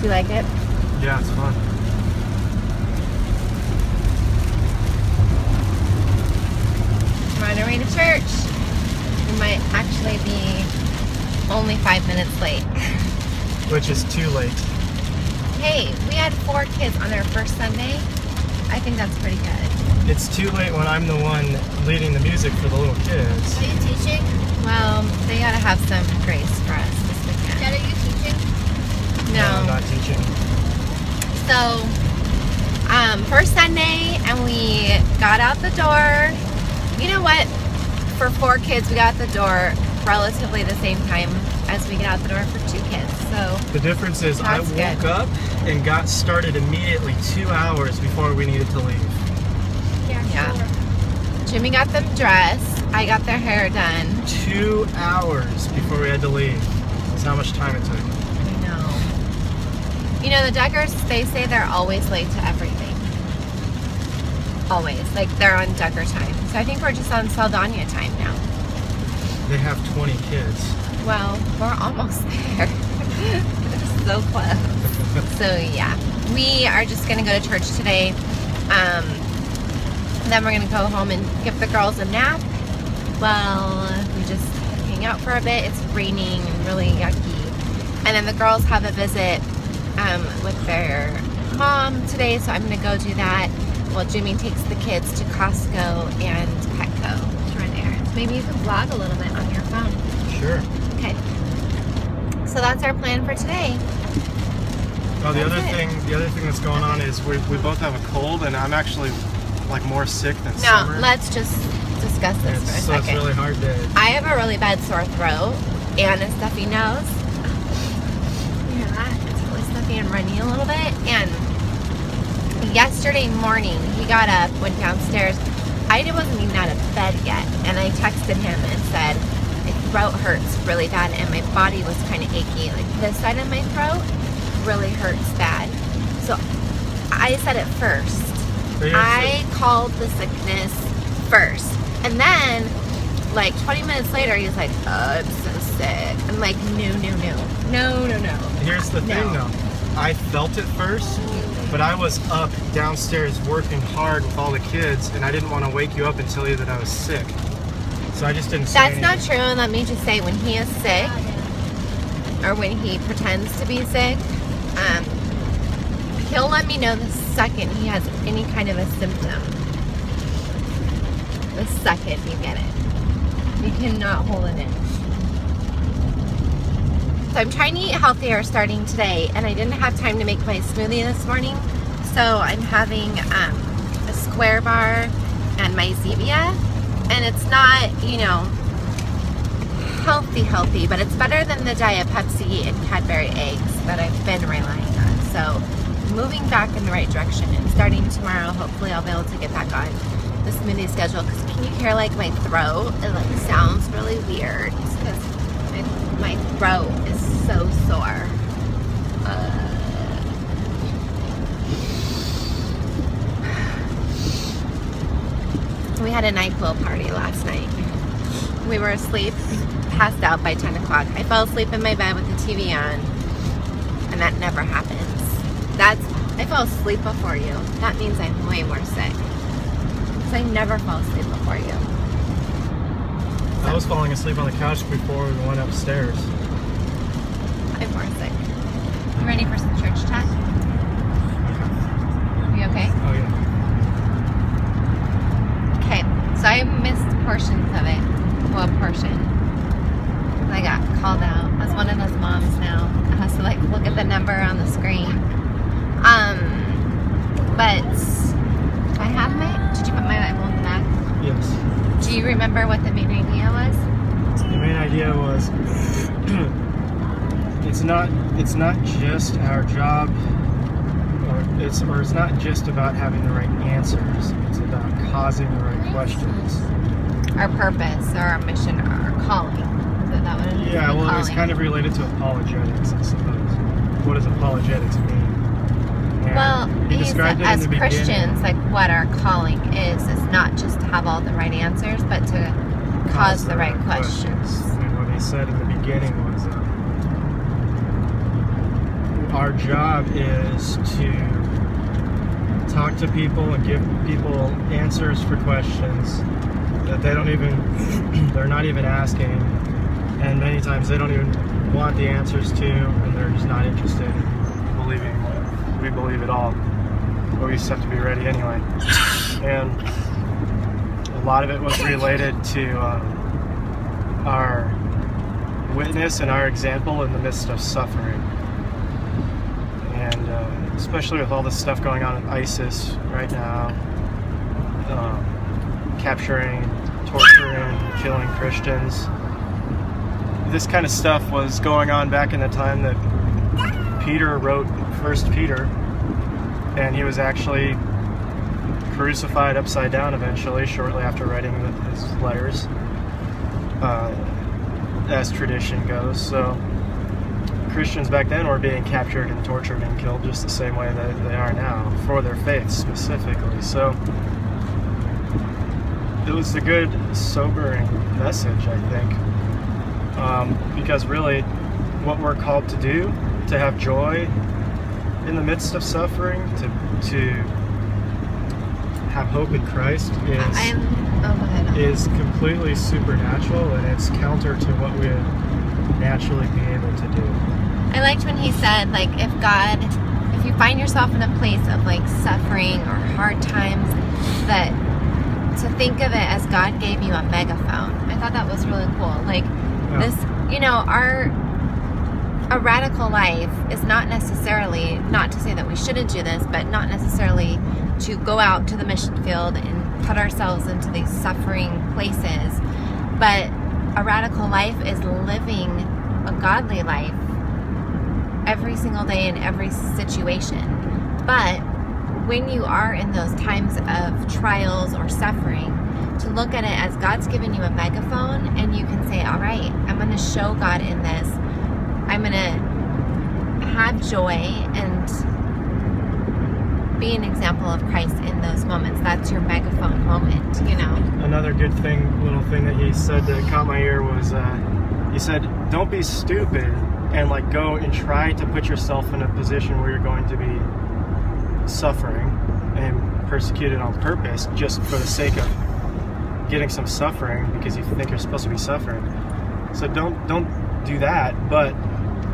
you like it? Yeah, it's fun. We're on our way to church. We might actually be only 5 minutes late. Which is too late. Hey, we had 4 kids on our first Sunday. I think that's pretty good. It's too late when I'm the one leading the music for the little kids. Are you teaching? Well, they gotta have some grace for us this weekend. Dad, are you teaching? No. I'm not teaching. So, first Sunday, and we got out the door. You know what? For 4 kids, we got out the door relatively the same time as we get out the door for 2 kids. So The difference is I That's woke good. up and got started immediately 2 hours before we needed to leave. Yeah. Jimmy got them dressed. I got their hair done. 2 hours before we had to leave. That's how much time it took. I know. You know, the Duggars, they say they're always late to everything. Always. Like, they're on Duggar time. So I think we're just on Saldana time now. They have 20 kids. Well, we're almost there. So close. So yeah, we are just gonna go to church today. Then we're gonna go home and give the girls a nap. Well, we just hang out for a bit. It's raining and really yucky. And then the girls have a visit with their mom today, so I'm gonna go do that while Jimmy takes the kids to Costco and Petco to run errands. Maybe you can vlog a little bit on your phone. Sure. Okay. So that's our plan for today. Oh, the That's other it. thing that's going on is we both have a cold, and I'm actually like more sick than No, Summer. let's just discuss this for a So it's second. really hard to. I have a really bad sore throat and a stuffy nose. You hear that? It's really stuffy and runny a little bit. And yesterday morning, he got up, went downstairs. I wasn't even out of bed yet, and I texted him and said, my throat hurts really bad, and my body was kind of achy. Like this side of my throat really hurts bad. So I said it first. I called the sickness first. And then, like 20 minutes later, he's like, oh, I'm so sick. I'm like, no. Here's the thing though. I felt it first, but I was up downstairs working hard with all the kids, and I didn't want to wake you up and tell you that I was sick. So I just didn't say That's not anything. true. And let me just say, when he is sick, or when he pretends to be sick, he'll let me know the second he has any kind of a symptom. The second you get it. You cannot hold it in. So I'm trying to eat healthier starting today, and I didn't have time to make my smoothie this morning. So I'm having a square bar and my Zevia. And it's not, you know, healthy, but it's better than the Diet Pepsi and Cadbury eggs that I've been relying on. So moving back in the right direction, and starting tomorrow, hopefully I'll be able to get back on the smoothie schedule. Because can you hear like my throat? It like sounds really weird. It's because my throat is so sore. We had a NyQuil party last night. We were asleep, passed out by 10 o'clock. I fell asleep in my bed with the TV on, and that never happens. I fell asleep before you. That means I'm way more sick. Because I never fall asleep before you. I was falling asleep on the couch before we went upstairs. I'm more sick. You ready for some church chat? You okay? Oh yeah. Okay, so I missed portions of it. Well, a portion. I got called out. I was one of those moms now. I have to like look at the number on the screen. But I have did you put my Bible in the back? Yes. Do you remember what the main idea was? The main idea was it's not just our job, or it's not just about having the right answers. It's about causing the right questions. Our purpose, or our mission, or our calling. Is that what it is? Yeah, well, it's Calling. kind of related to apologetics, I suppose. What does apologetics mean? And Well, you described it in as the beginning. Christians, like what our calling is not just to have all the right answers, but to cause the right questions. And what he said in the beginning was, our job is to talk to people and give people answers for questions that they don't even, they're not even asking, and many times they don't even want the answers to, and they're just not interested in believing what we believe at all. But we just have to be ready anyway. And a lot of it was related to our witness and our example in the midst of suffering. And especially with all this stuff going on with ISIS right now, capturing, torturing, killing Christians. This kind of stuff was going on back in the time that Peter wrote 1 Peter, and he was actually crucified upside down eventually, shortly after writing his letters, as tradition goes. So Christians back then were being captured and tortured and killed just the same way that they are now, for their faith specifically. So it was a good, sobering message, I think. Because really, what we're called to do, to have joy in the midst of suffering, to have hope in Christ, is completely supernatural, and it's counter to what we would naturally be able to do. I liked when he said, like, if you find yourself in a place of like suffering or hard times, that to think of it as God gave you a megaphone. I thought that was really cool. Like, this, you know, a radical life is not necessarily, not to say that we shouldn't do this, but not necessarily to go out to the mission field and put ourselves into these suffering places. But a radical life is living a godly life every single day in every situation. But when you are in those times of trials or suffering, to look at it as God's given you a megaphone, and you can say, all right, I'm going to show God in this. I'm going to have joy and be an example of Christ in those moments. That's your megaphone moment, you know. Another good thing, little thing that he said that caught my ear was, he said, don't be stupid and like go and try to put yourself in a position where you're going to be suffering and persecuted on purpose just for the sake of getting some suffering because you think you're supposed to be suffering. So don't do that, but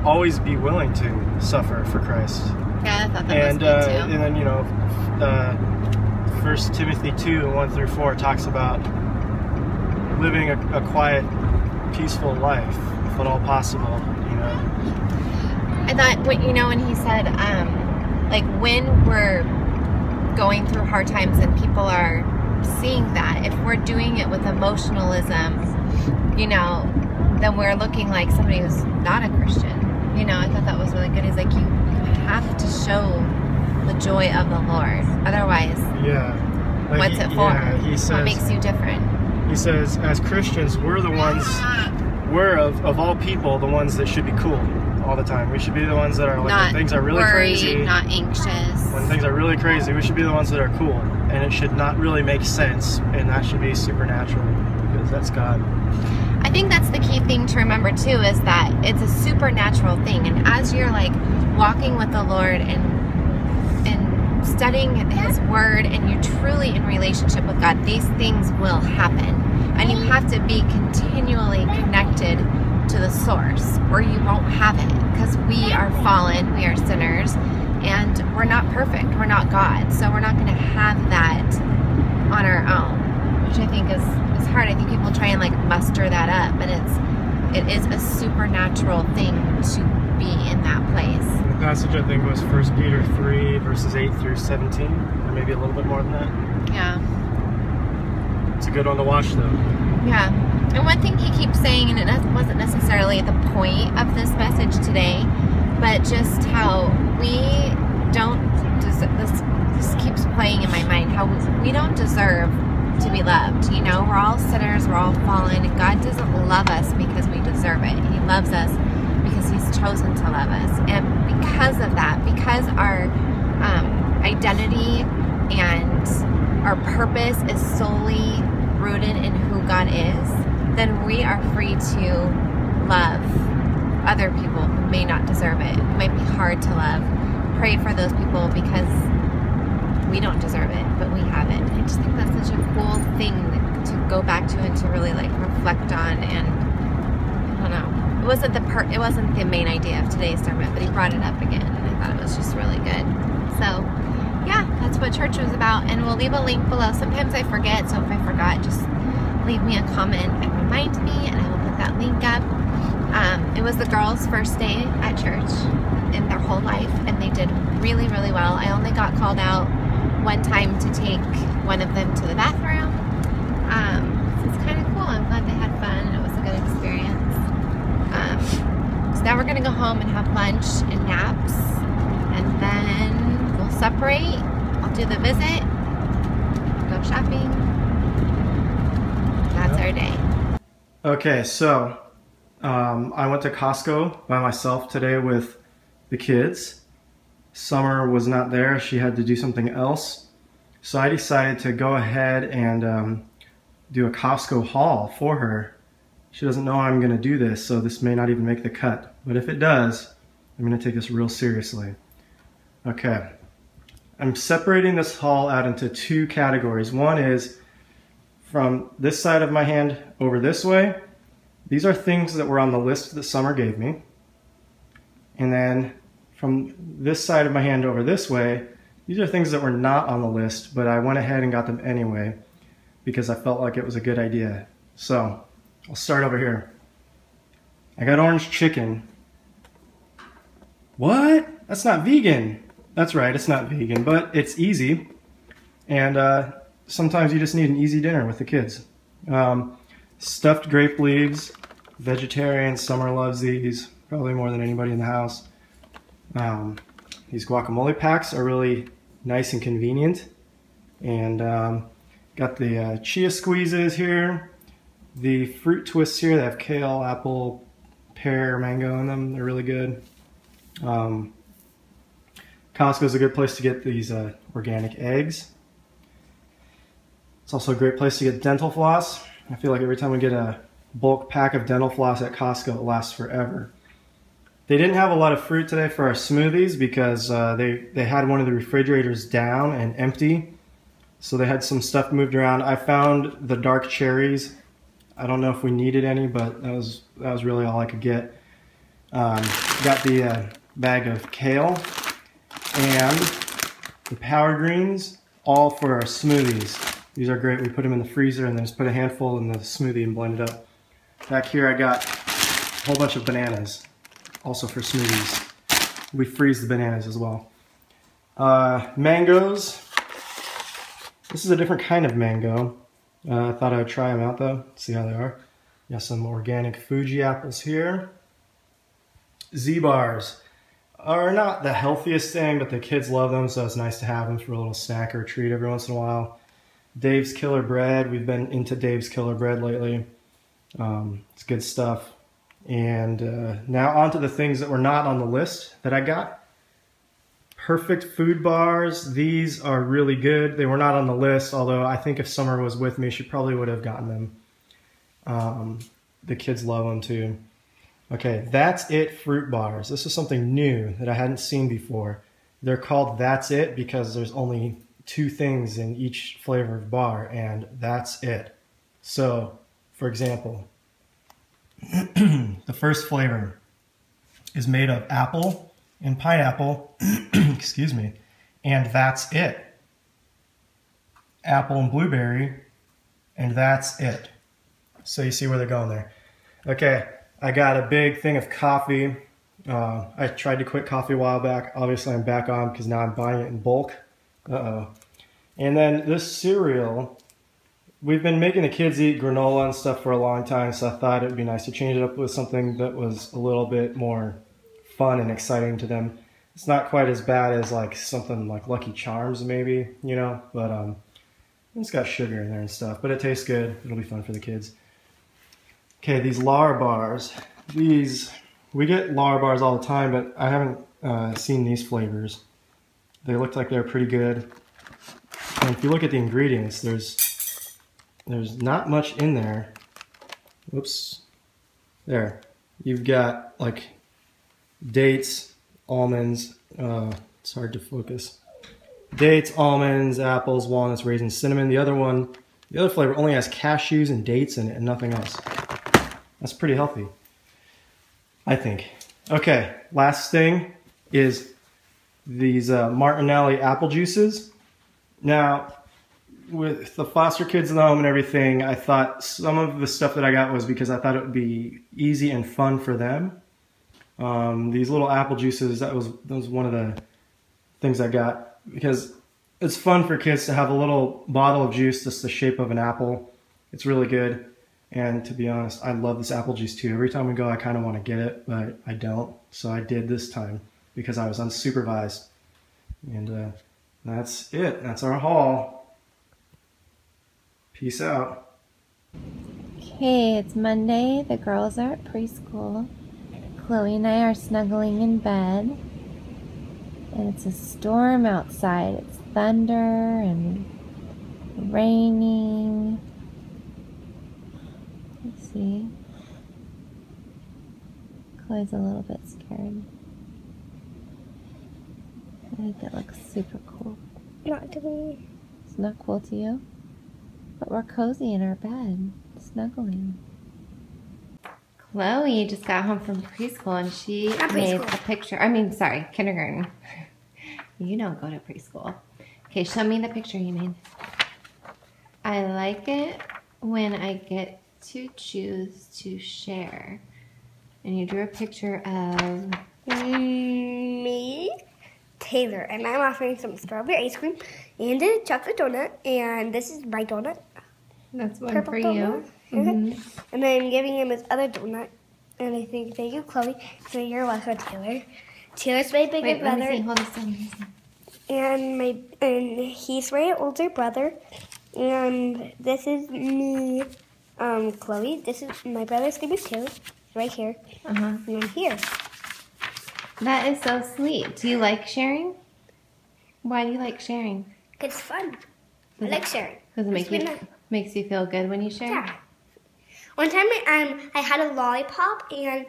always be willing to suffer for Christ. Yeah, I thought that was good too. And then, you know, 1 Timothy 2:1-4 talks about living a quiet, peaceful life, if at all possible, you know. I thought, you know, when he said, like, when we're going through hard times and people are seeing that, if we're doing it with emotionalism, you know, then we're looking like somebody who's not a Christian. You know, I thought that was really good. He's like, you have to show the joy of the Lord. Otherwise, like what's it for? Yeah, he says, what makes you different? He says, as Christians, we're the ones, we're of all people, the ones that should be cool all the time. We should be the ones that are like, when things are really crazy, not anxious. When things are really crazy, we should be the ones that are cool. And it should not really make sense, and that should be supernatural, because that's God. I think that's the key thing to remember too, is that it's a supernatural thing, and as you're like walking with the Lord and studying His Word, and you're truly in relationship with God, these things will happen, and you have to be continually connected to the source, or you won't have it, because we are fallen, we are sinners, and we're not perfect, we're not God, so we're not going to have that on our own, which I think is hard. I think people try and like muster that up, but it is a supernatural thing to be in that place. The passage I think was 1 Peter 3:8-17, or maybe a little bit more than that. Yeah. It's a good one to watch though. Yeah. And one thing he keeps saying, and it wasn't necessarily the point of this message today, but just how we don't, this keeps playing in my mind, how we don't deserve to be loved. You know, we're all sinners, we're all fallen, and God doesn't love us because we deserve it. He loves us because He's chosen to love us. And because of that, because our identity and our purpose is solely rooted in who God is, then we are free to love other people who may not deserve it, who might be hard to love. Pray for those people because we don't deserve it, but we have it. I just think that's such a cool thing to go back to and to really like reflect on. And I don't know, it wasn't the main idea of today's sermon, but he brought it up again, and I thought it was just really good. So yeah, that's what church was about, and we'll leave a link below. Sometimes I forget, so if I forgot, just leave me a comment and remind me, and I will put that link up. It was the girls' first day at church in their whole life, and they did really, really well. I only got called out one time to take one of them to the bathroom. So it's kind of cool. I'm glad they had fun, and it was a good experience. So now we're going to go home and have lunch and naps, and then we'll separate. I'll do the visit, go shopping. That's our day. Okay, so I went to Costco by myself today with the kids. Summer was not there. She had to do something else. So I decided to go ahead and do a Costco haul for her. She doesn't know I'm going to do this, so this may not even make the cut. But if it does, I'm going to take this real seriously. Okay. I'm separating this haul out into two categories. One is from this side of my hand over this way. These are things that were on the list that Summer gave me. And then from this side of my hand over this way, these are things that were not on the list, but I went ahead and got them anyway because I felt like it was a good idea. So I'll start over here. I got orange chicken. What? That's not vegan. That's right, it's not vegan, but it's easy. And sometimes you just need an easy dinner with the kids. Stuffed grape leaves, vegetarian. Summer loves these, probably more than anybody in the house. These guacamole packs are really nice and convenient. And got the chia squeezes here. The fruit twists here, they have kale, apple, pear, mango in them. They're really good. Costco is a good place to get these organic eggs. It's also a great place to get dental floss. I feel like every time we get a bulk pack of dental floss at Costco, it lasts forever. They didn't have a lot of fruit today for our smoothies because they had one of the refrigerators down and empty. So they had some stuff moved around. I found the dark cherries. I don't know if we needed any, but that was really all I could get. Got the bag of kale and the power greens, all for our smoothies. These are great. We put them in the freezer and then just put a handful in the smoothie and blend it up. Back here I got a whole bunch of bananas, also for smoothies. We freeze the bananas as well. Mangoes. This is a different kind of mango. I thought I would try them out though, see how they are. Got some organic Fuji apples here. Z-bars are not the healthiest thing, but the kids love them, so it's nice to have them for a little snack or a treat every once in a while. Dave's Killer Bread. We've been into Dave's Killer Bread lately. It's good stuff. And now on to the things that were not on the list that I got. Perfect food bars. These are really good. They were not on the list, although I think if Summer was with me, she probably would have gotten them. The kids love them too. Okay, That's It fruit bars. This is something new that I hadn't seen before. They're called That's It because there's only 2 things in each flavor of bar, and that's it. So, for example, the first flavor is made of apple and pineapple, excuse me, and that's it. Apple and blueberry, and that's it. So you see where they're going there. Okay, I got a big thing of coffee. I tried to quit coffee a while back. Obviously I'm back on because now I'm buying it in bulk. And then this cereal, we've been making the kids eat granola and stuff for a long time, so I thought it would be nice to change it up with something that was a little bit more fun and exciting to them. It's not quite as bad as like something like Lucky Charms maybe, you know, but it's got sugar in there and stuff, but it tastes good. It'll be fun for the kids. Okay, these Lar bars. We get Lar bars all the time, but I haven't seen these flavors. They looked like they're pretty good. And if you look at the ingredients, there's not much in there. Oops. There. You've got like dates, almonds, it's hard to focus. Dates, almonds, apples, walnuts, raisins, cinnamon. The other flavor only has cashews and dates in it and nothing else. That's pretty healthy, I think. Okay, last thing is these Martinelli apple juices. Now, with the foster kids in the home and everything, I thought some of the stuff that I got was because I thought it would be easy and fun for them. These little apple juices, that was one of the things I got because it's fun for kids to have a little bottle of juice that's the shape of an apple. It's really good. And to be honest, I love this apple juice too. Every time we go, I kind of want to get it, but I don't. So I did this time because I was unsupervised. And that's it. That's our haul. Peace out. Okay, it's Monday. The girls are at preschool. Chloe and I are snuggling in bed. And it's a storm outside. It's thunder and raining. Let's see. Chloe's a little bit scared. I think it looks super cool. Not to me. It's not cool to you? But we're cozy in our bed, snuggling. Chloe just got home from preschool and she made a picture. Kindergarten. You don't go to preschool. Okay, show me the picture you made. I like it when I get to choose to share. And you drew a picture of Me, Taylor, and I'm offering some strawberry ice cream and a chocolate donut, and this is my donut. That's one Purple for donut. you. Mm-hmm. And then I'm giving him his other donut, and I think, thank you, Chloe. So you're welcome, Taylor. Taylor's my bigger brother. Let me see. Hold this down. And he's my older brother, and this is me, Chloe. This is my brother's name is Tues, right here, and I'm here. That is so sweet. Do you like sharing? Why do you like sharing? It's fun. I like sharing. Does it makes you feel good when you share? Yeah. One time I had a lollipop, and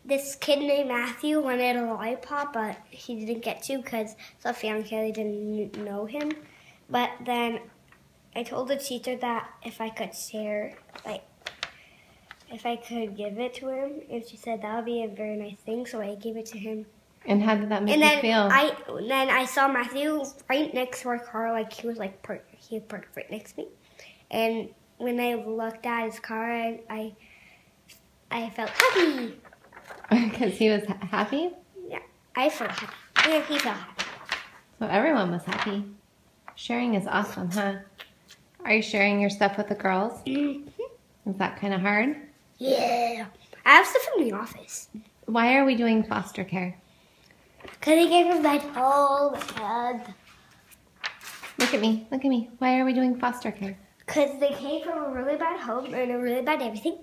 this kid named Matthew wanted a lollipop, but he didn't get to because Sophia and Kelly didn't know him. But then I told the teacher that if I could share, if I could give it to him, and she said that would be a very nice thing, so I gave it to him. And how did that make you feel? Then I saw Matthew right next to our car, he was parked right next to me. And when I looked at his car, I felt happy. Because he was happy? Yeah, I felt happy. And he felt happy. So everyone was happy. Sharing is awesome, huh? Are you sharing your stuff with the girls? Mm-hmm. Is that kind of hard? Yeah. I have stuff in the office. Why are we doing foster care? Because they gave him that whole head. Look at me. Look at me. Why are we doing foster care? Because they came from a really bad home and a really bad everything.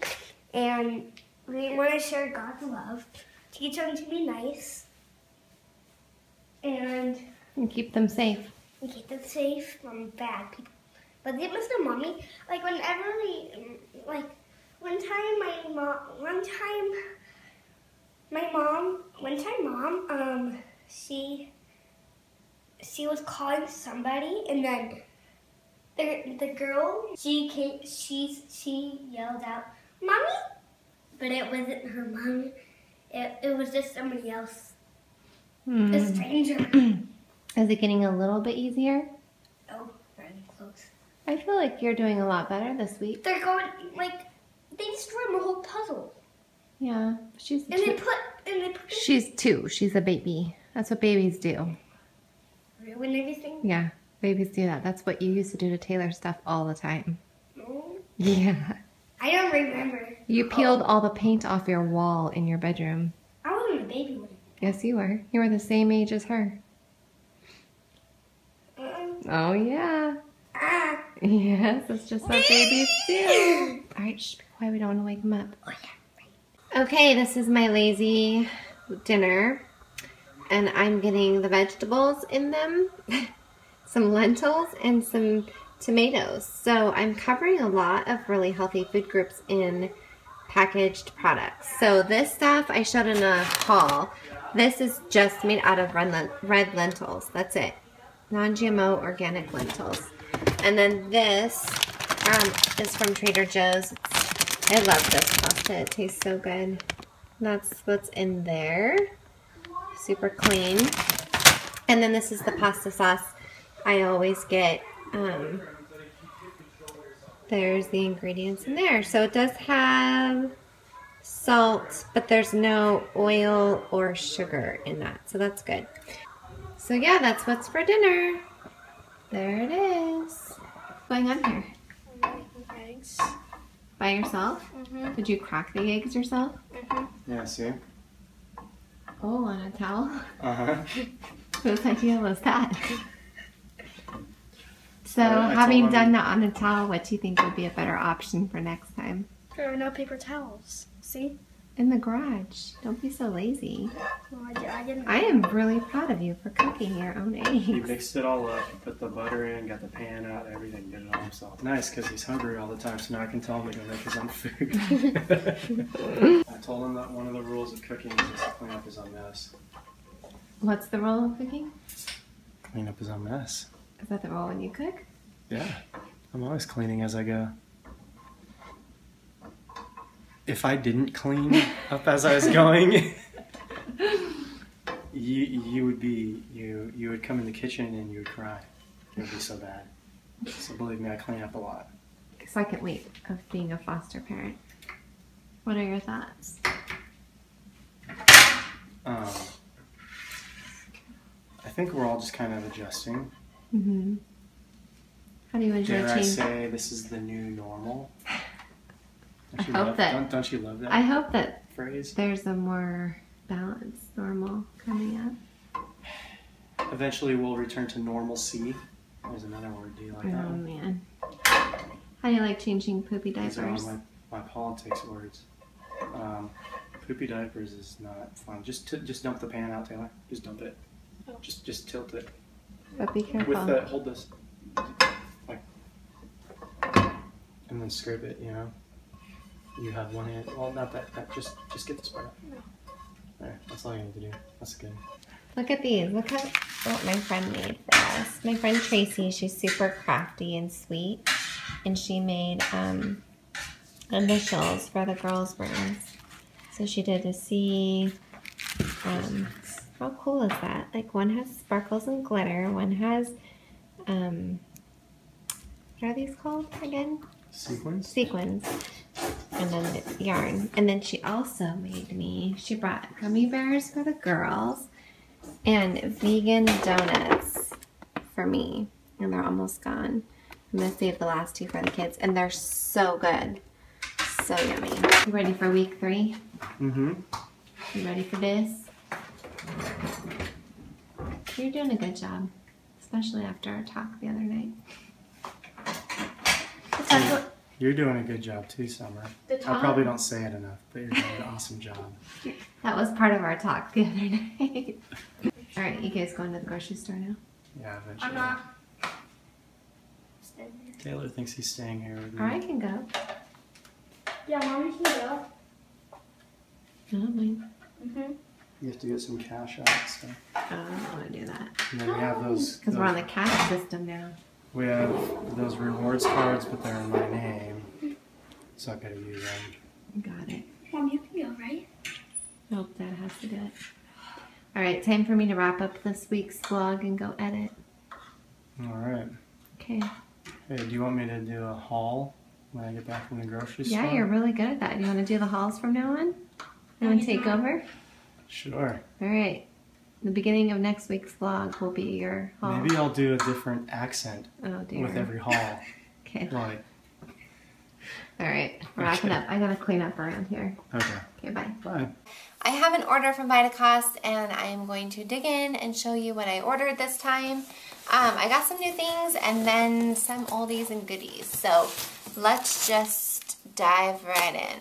And we want to share God's love. Teach them to be nice. And keep them safe. And keep them safe from bad people. But they must have mommy. One time mom, she was calling somebody, and then the girl, she yelled out, "Mommy!" But it wasn't her mom. It was just somebody else. A stranger. Is it getting a little bit easier? Oh, very close. I feel like you're doing a lot better this week. They're going, they destroyed my whole puzzle. Yeah, She's 2. She's a baby. That's what babies do. Ruin everything? Yeah, babies do that. That's what you used to do to Taylor stuff all the time. No. Yeah. I don't remember. You peeled all the paint off your wall in your bedroom. I wasn't a baby when Yes, you were. You were the same age as her. Oh, yeah. Yes, that's just what babies do. All right, shh, be quiet. We don't want to wake them up. Oh, yeah. Okay, this is my lazy dinner. And I'm getting the vegetables in them. Some lentils and some tomatoes. So I'm covering a lot of really healthy food groups in packaged products. So this stuff I showed in a haul. This is just made out of red lentils. That's it. Non-GMO organic lentils. And then this is from Trader Joe's. I love this pasta. It tastes so good. That's what's in there. Super clean. And then this is the pasta sauce I always get. There's the ingredients in there. So it does have salt, but there's no oil or sugar in that. So that's good. So yeah, that's what's for dinner. There it is. What's going on here? I'm making eggs. By yourself? Mm-hmm. Did you crack the eggs yourself? Mm-hmm. Yeah, see? Oh, on a towel? Uh-huh. Whose idea was that? So, I having told him- done that on a towel, what do you think would be a better option for next time? There are no paper towels. See? In the garage. Don't be so lazy. Well, I didn't. I am really proud of you for cooking your own He eggs. mixed it all up, put the butter in, got the pan out, everything, did it all himself. Nice, because he's hungry all the time, so now I can tell him to go make his own food. I told him that one of the rules of cooking is just to clean up his own mess. What's the role of cooking? Clean up his own mess. Is that the role when you cook? Yeah, I'm always cleaning as I go. If I didn't clean up as I was going, you would come in the kitchen and you would cry. It would be so bad. So believe me, I clean up a lot. Second week of being a foster parent. What are your thoughts? I think we're all just kind of adjusting. Mm-hmm. How do you enjoy Dare I change? say this is the new normal? I hope that. Don't you love that I hope that phrase? there's a more balanced normal coming up. Eventually we'll return to normalcy. There's another word. Do you like that Oh one? man. How do you like changing poopy These are diapers? all my politics words. Poopy diapers is not fun. Just dump the pan out, Taylor. Just dump it. Just tilt it. But be careful. With the hold this, like, and then scrape it. You know. You have one hand. Well, not that. Just get this part out. There. That's all you need to do. That's good. Look at these. Look at what my friend made for us. My friend Tracy, she's super crafty and sweet. And she made initials for the girls' rooms. So she did a C. How cool is that? Like one has sparkles and glitter. One has, what are these called again? Sequins? Sequins. And then the yarn. And then she also made me, she brought gummy bears for the girls and vegan donuts for me. And they're almost gone. I'm going to save the last two for the kids. And they're so good. So yummy. You ready for week 3? Mm-hmm. You ready for this? You're doing a good job. Especially after our talk the other night. You're doing a good job too, Summer. I probably don't say it enough, but you're doing an awesome job. That was part of our talk the other night. Alright, you guys going to the grocery store now? Yeah, eventually. I'm not. Taylor thinks he's staying here with me. Or I can go. Yeah, Mommy can go. I don't mind. Mm-hmm. You have to get some cash out, so. Oh, I don't want to do that. And then we have those. Because we're on the cash system now. We have those rewards cards, but they're in my name, so I gotta use them. Got it. Mom, you can go, right? Nope, Dad has to do it. Alright, time for me to wrap up this week's vlog and go edit. All right. Okay. Hey, do you want me to do a haul when I get back from the grocery store? Yeah, you're really good at that. Do you want to do the hauls from now on? You want to take over? Sure. Alright. The beginning of next week's vlog will be your haul. Maybe I'll do a different accent Oh dear. with every haul. Okay. Like, Alright, wrapping up. I gotta clean up around here. okay. Okay, bye. Bye. I have an order from Vitacost and I am going to dig in and show you what I ordered this time. I got some new things and then some oldies and goodies. So let's just dive right in.